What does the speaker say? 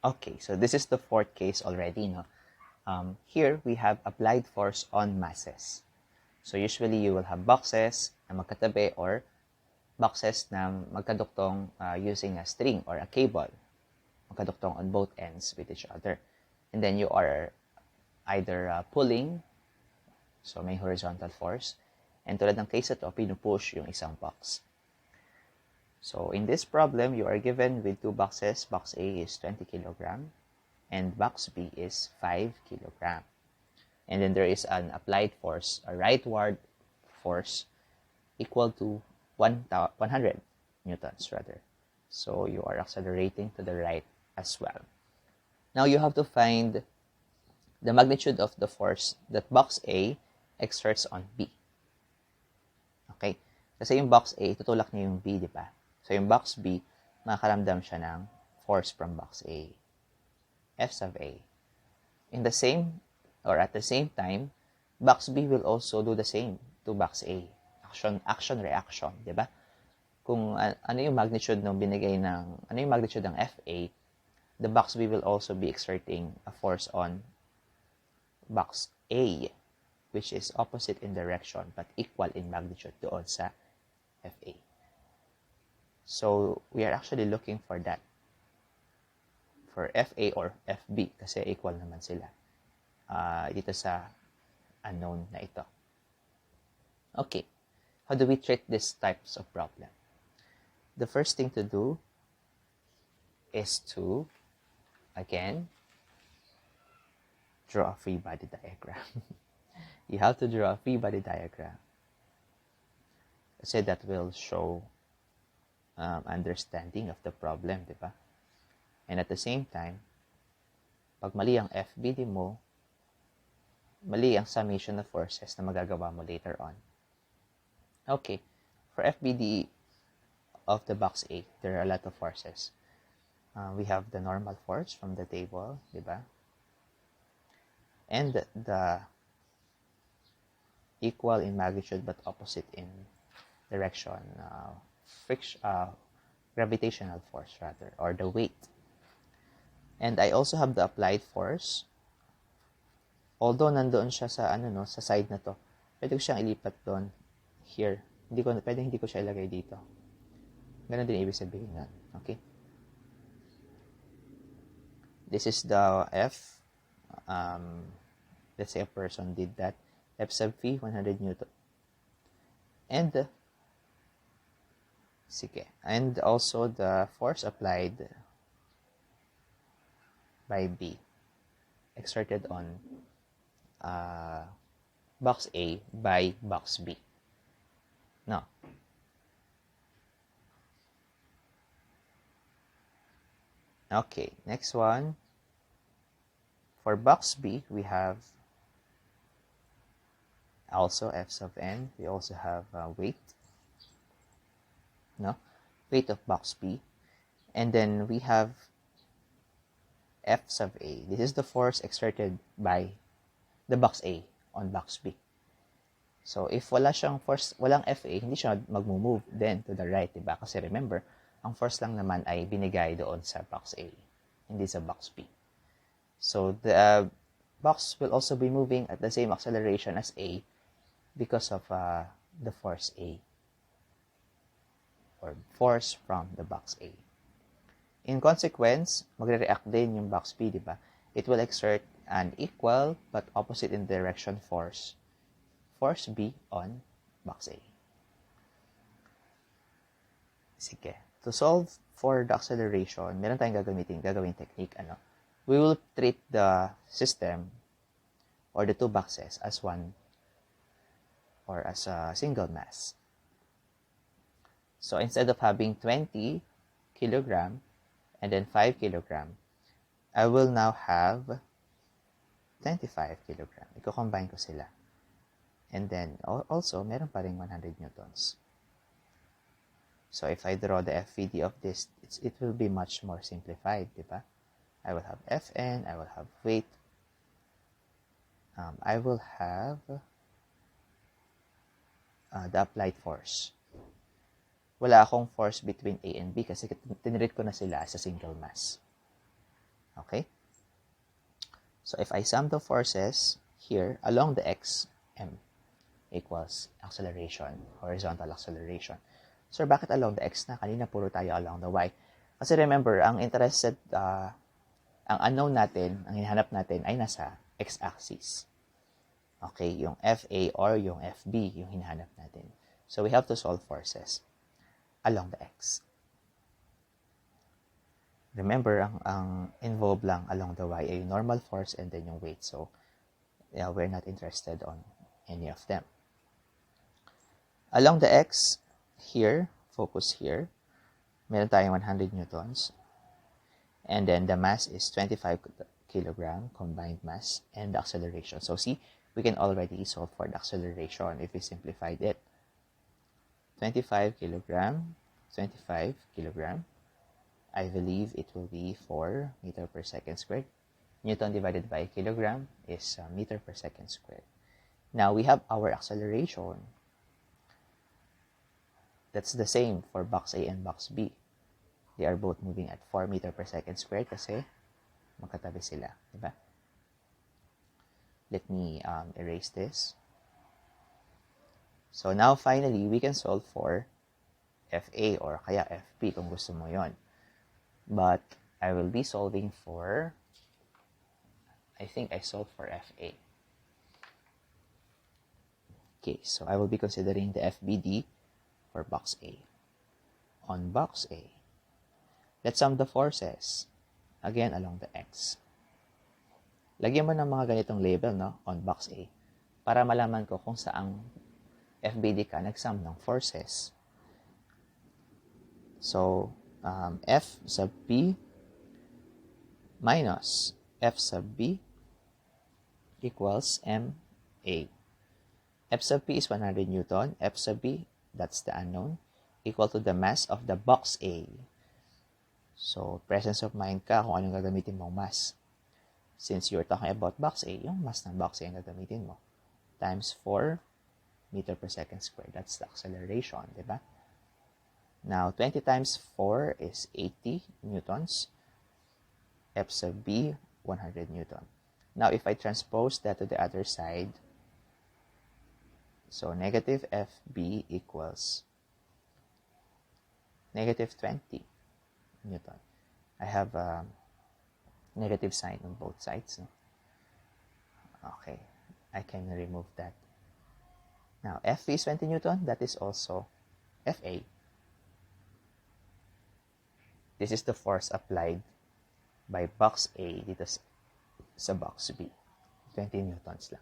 Okay, so this is the fourth case already, no? Here, we have applied force on masses. So usually, you will have boxes na magkatabi or boxes na magkaduktong using a string or a cable. Magkaduktong on both ends with each other. And then you are either pulling, so may horizontal force, and tulad ng case ito, pinupush yung isang box. So in this problem, you are given with two boxes. Box A is 20 kilogram, and box B is 5 kilogram. And then there is an applied force, a rightward force, equal to 100 newtons rather. So you are accelerating to the right as well. Now you have to find the magnitude of the force that box A exerts on B. Okay? Kasi yung box A, tutulak niya yung B, di ba? So yung box B, makakaramdam siya ng force from box A. F sub A. In the same, or at the same time, box B will also do the same to box A. Action, reaction, di ba? Kung ano yung magnitude ng binigay ng, ano yung magnitude ng FA, the box B will also be exerting a force on box A, which is opposite in direction but equal in magnitude doon sa FA. So, we are actually looking for that. For FA or FB kasi equal naman sila dito sa unknown na ito. Okay. How do we treat these types of problem? The first thing to do is to, again, draw a free body diagram. You have to draw a free body diagram. Kasi that will show understanding of the problem, di ba? And at the same time, pag mali ang FBD mo, mali ang summation of forces na magagawa mo later on. Okay, for FBD of the box A, there are a lot of forces. We have the normal force from the table, di ba? And the equal in magnitude but opposite in direction, gravitational force rather, or the weight. And I also have the applied force. Although nandoon siya sa sa side na to, pwede ko siyang ilipat doon here. Hindi ko siya ilagay dito. Ganun din ibig sabihin nun. Okay? This is the F. Let's say a person did that. F sub V, 100 Newton. And, and also the force applied by B exerted on box A by box B. No. Okay, next one. For box B, we have also F sub N. We also have weight. No? Weight of box B. And then we have F sub A. This is the force exerted by the box A on box B. So, if wala siyang force, walang FA, hindi siya mag-move then to the right, diba? Kasi remember, ang force lang naman ay binigay doon sa box A, hindi sa box B. So, the box will also be moving at the same acceleration as A because of the force A, or force from the box A. In consequence, magre-react din yung box B, diba? It will exert an equal but opposite in direction force B on box A. Sige. To solve for the acceleration, meron tayong gagawin technique. We will treat the system or the two boxes as one or as a single mass. So instead of having 20 kilogram and then 5 kilogram, I will now have 25 kilogram. Iko-combine ko sila. And then, also, meron pa rin 100 newtons. So, if I draw the FVD of this, it will be much more simplified, diba? I will have Fn, I will have weight, I will have the applied force. Wala akong force between A and B kasi tinreat ko na sila as a single mass. Okay? So if I sum the forces here along the x, m equals acceleration, horizontal acceleration. So bakit along the x na? Kanina puro tayo along the y. Kasi remember, ang unknown natin, ang hinahanap natin ay nasa x-axis. Okay, yung FA or yung FB, yung hinahanap natin. So we have to solve forces along the x. Remember, ang involved lang along the y ay normal force and then yung weight. So yeah, we're not interested on any of them. Along the x, here, focus here, meron tayong 100 newtons. And then the mass is 25 kilogram combined mass and the acceleration. So see, we can already solve for the acceleration if we simplified it. 25 kilogram, 25 kilogram. I believe it will be 4 meter per second squared. Newton divided by kilogram is meter per second squared. Now we have our acceleration. That's the same for box A and box B. They are both moving at 4 meter per second squared kasi magkatabi sila, diba? Let me erase this. So now finally, we can solve for FA or kaya FP kung gusto mo yon. But I will be solving for, I think I solved for FA. Okay, so I will be considering the FBD for box A. On box A, let's sum the forces. Again, along the X. Lagyan mo ng mga ganitong label, no? On box A. Para malaman ko kung saang FBD ka nagsum ng forces. So, F sub B minus F sub B equals MA. F sub P is 100 Newton. F sub B, that's the unknown, equal to the mass of the box A. So, presence of mind ka kung anong gagamitin mong mass. Since you're talking about box A, yung mass ng box A ang gagamitin mo. Times 4 meter per second squared. That's the acceleration, diba? Now, 20 times 4 is 80 newtons. F sub B, 100 Newton. Now, if I transpose that to the other side, so negative FB equals negative 20 Newton. I have a negative sign on both sides. No? Okay, I can remove that. Now, F is 20 Newton. That is also FA. This is the force applied by box A dito sa box B. 20 newtons lang.